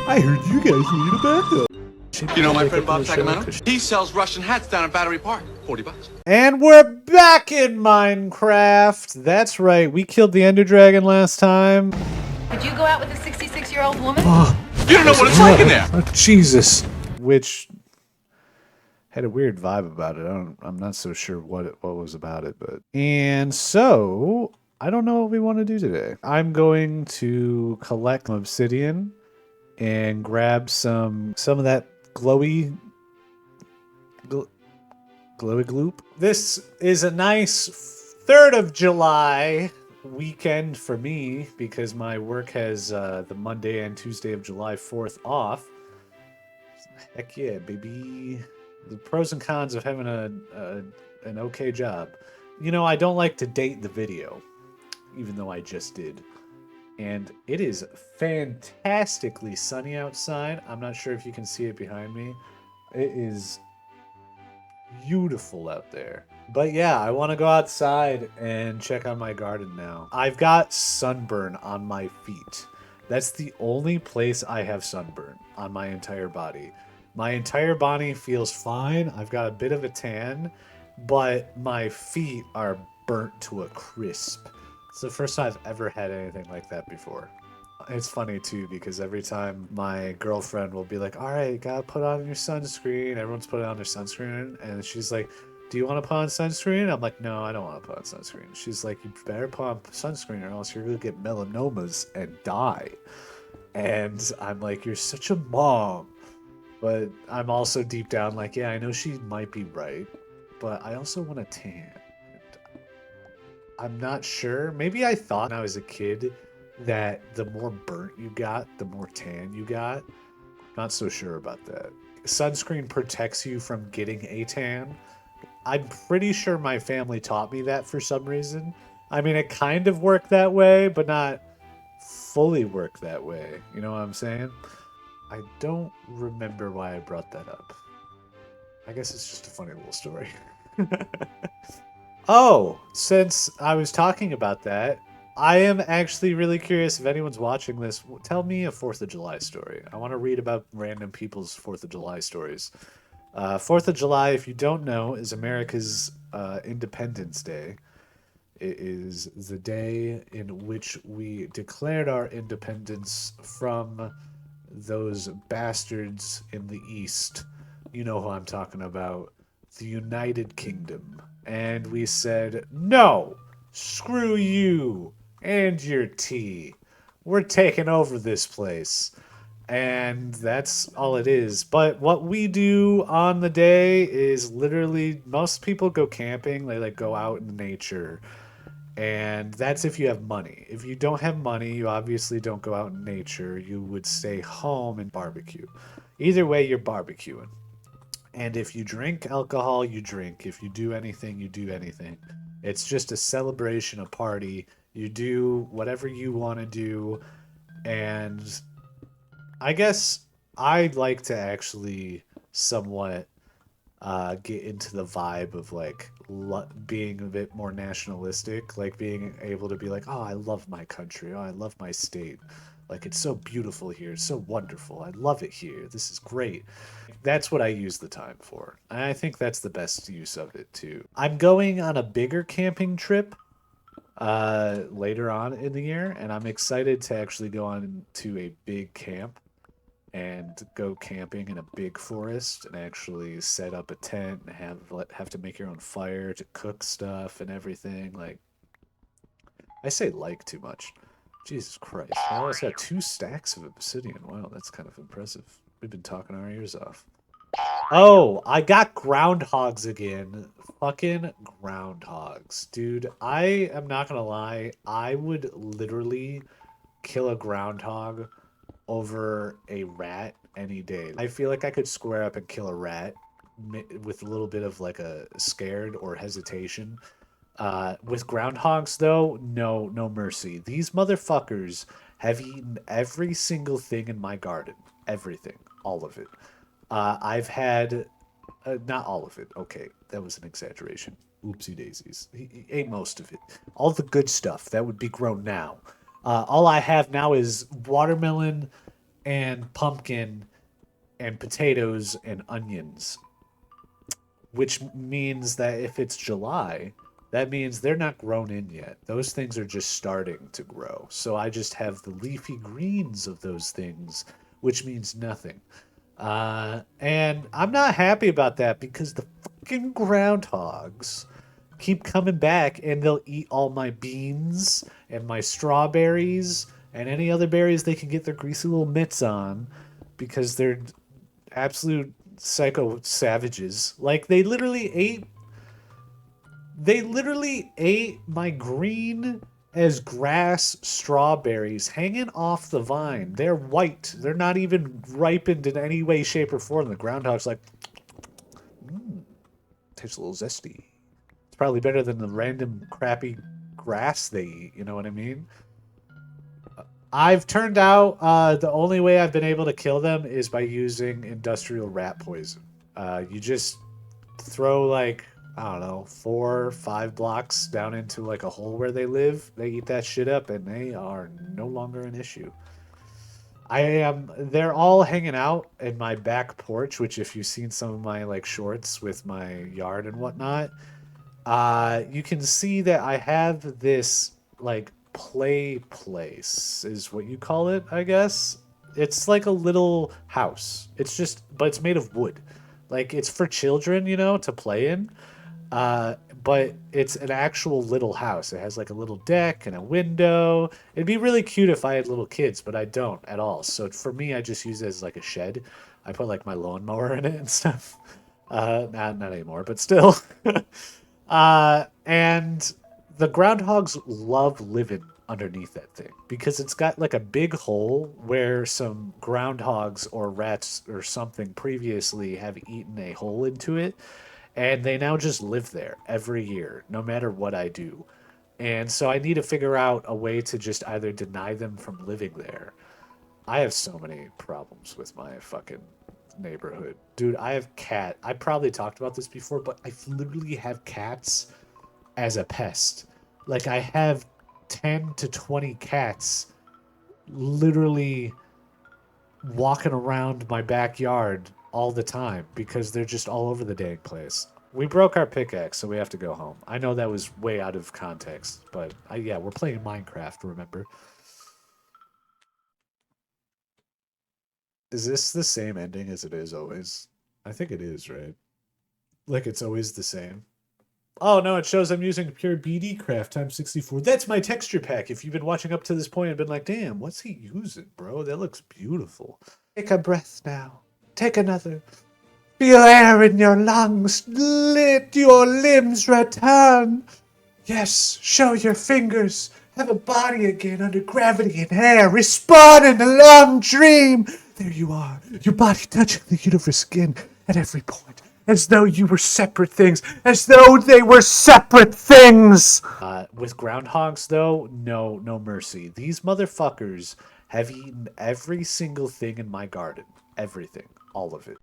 I heard you guys need a backup. You know my friend Bob Sacramento? He sells Russian hats down at Battery Park. $40. And we're back in Minecraft. That's right. We killed the Ender Dragon last time. Could you go out with a 66-year-old woman? You don't know what it's like in there. Oh, Jesus. Which had a weird vibe about it. I'm not so sure what was about it, but and so I don't know what we want to do today. I'm going to collect obsidian and grab some of that glowy gloop. This is a nice 3rd of July weekend for me because my work has the Monday and Tuesday of July 4th off. Heck yeah, baby. The pros and cons of having an okay job. You know, I don't like to date the video, even though I just did. And it is fantastically sunny outside. I'm not sure if you can see it behind me. It is beautiful out there. But yeah, I want to go outside and check on my garden now. I've got sunburn on my feet. That's the only place I have sunburn on my entire body. My entire body feels fine. I've got a bit of a tan, but my feet are burnt to a crisp. It's the first time I've ever had anything like that before. It's funny too because every time my girlfriend will be like, all right, gotta put on your sunscreen. Everyone's putting on their sunscreen. And she's like, do you want to put on sunscreen? I'm like, no, I don't want to put on sunscreen. She's like, you better put on sunscreen or else you're going to get melanomas and die. And I'm like, you're such a mom. But I'm also deep down like, yeah, I know she might be right. But I also want a tan. I'm not sure. Maybe I thought when I was a kid that the more burnt you got, the more tan you got. Not so sure about that. Sunscreen protects you from getting a tan. I'm pretty sure my family taught me that for some reason. I mean, it kind of worked that way, but not fully worked that way. You know what I'm saying? I don't remember why I brought that up. I guess it's just a funny little story. Oh, since I was talking about that, I am actually really curious if anyone's watching this. Tell me a 4th of July story. I want to read about random people's 4th of July stories. 4th of July, if you don't know, is America's Independence Day. It is the day in which we declared our independence from those bastards in the East. You know who I'm talking about. The United Kingdom. And we said, no, screw you and your tea. We're taking over this place. And that's all it is. But what we do on the day is literally, most people go camping. They like go out in nature. And that's if you have money. If you don't have money, you obviously don't go out in nature. You would stay home and barbecue. Either way, you're barbecuing. And if you drink alcohol, you drink. If you do anything, you do anything. It's just a celebration, a party. You do whatever you want to do. And I guess I'd like to actually somewhat get into the vibe of like being a bit more nationalistic, like being able to be like, oh, I love my country. Oh, I love my state. Like, it's so beautiful here. It's so wonderful. I love it here. This is great. That's what I use the time for. And I think that's the best use of it, too. I'm going on a bigger camping trip later on in the year, and I'm excited to actually go on to a big camp and go camping in a big forest and actually set up a tent and have to make your own fire to cook stuff and everything. Like, I say like too much. Jesus Christ. I almost got 2 stacks of obsidian. Wow, that's kind of impressive. We've been talking our ears off. Oh, I got groundhogs again. Fucking groundhogs. Dude, I am not gonna lie. I would literally kill a groundhog over a rat any day. I feel like I could square up and kill a rat with a little bit of like a scared or hesitation. With groundhogs, though, no mercy. These motherfuckers have eaten every single thing in my garden. Everything. All of it. I've had... not all of it. Okay, that was an exaggeration. Oopsie daisies. He ate most of it. All the good stuff that would be grown now. All I have now is watermelon, and pumpkin and potatoes and onions, which means that if it's July, that means they're not grown in yet. Those things are just starting to grow. So I just have the leafy greens of those things, which means nothing. And I'm not happy about that because the fucking groundhogs keep coming back and they'll eat all my beans and my strawberries and any other berries they can get their greasy little mitts on because they're absolute psycho savages. Like they literally ate my green as grass strawberries hanging off the vine. They're white. They're not even ripened in any way, shape, or form. The groundhog's like, tastes a little zesty. It's probably better than the random crappy grass they eat. You know what I mean? I've turned out the only way I've been able to kill them is by using industrial rat poison. You just throw like, I don't know, 4 or 5 blocks down into like a hole where they live. They eat that shit up and they are no longer an issue. They're all hanging out in my back porch, which if you've seen some of my like shorts with my yard and whatnot, you can see that I have this like play place is what you call it, I guess. It's like a little house. But it's made of wood. Like it's for children, you know, to play in. But it's an actual little house. It has like a little deck and a window. It'd be really cute if I had little kids, but I don't at all. So for me, I just use it as like a shed. I put like my lawnmower in it and stuff. Not anymore, but still. And the groundhogs love living underneath that thing because it's got like a big hole where some groundhogs or rats or something previously have eaten a hole into it. And they now just live there every year, no matter what I do. And so I need to figure out a way to just either deny them from living there. I have so many problems with my fucking neighborhood. Dude, I have cat. I probably talked about this before, but I literally have cats as a pest. Like I have 10 to 20 cats literally walking around my backyard all the time because they're just all over the dang place. We broke our pickaxe, so we have to go home. I know that was way out of context, but yeah, we're playing Minecraft, remember? Is this the same ending as it is always? I think it is, right? Like it's always the same. Oh no, it shows I'm using pure BD craft times 64. That's my texture pack. If you've been watching up to this point and been like, damn, what's he using, bro? That looks beautiful. Take a breath now. Take another. Feel air in your lungs. Let your limbs return. Yes, show your fingers. Have a body again under gravity and air. Respawn in a long dream. There you are. Your body touching the universe again at every point. As though you were separate things. As though they were separate things. With groundhogs, though, no mercy. These motherfuckers have eaten every single thing in my garden. Everything. All of it.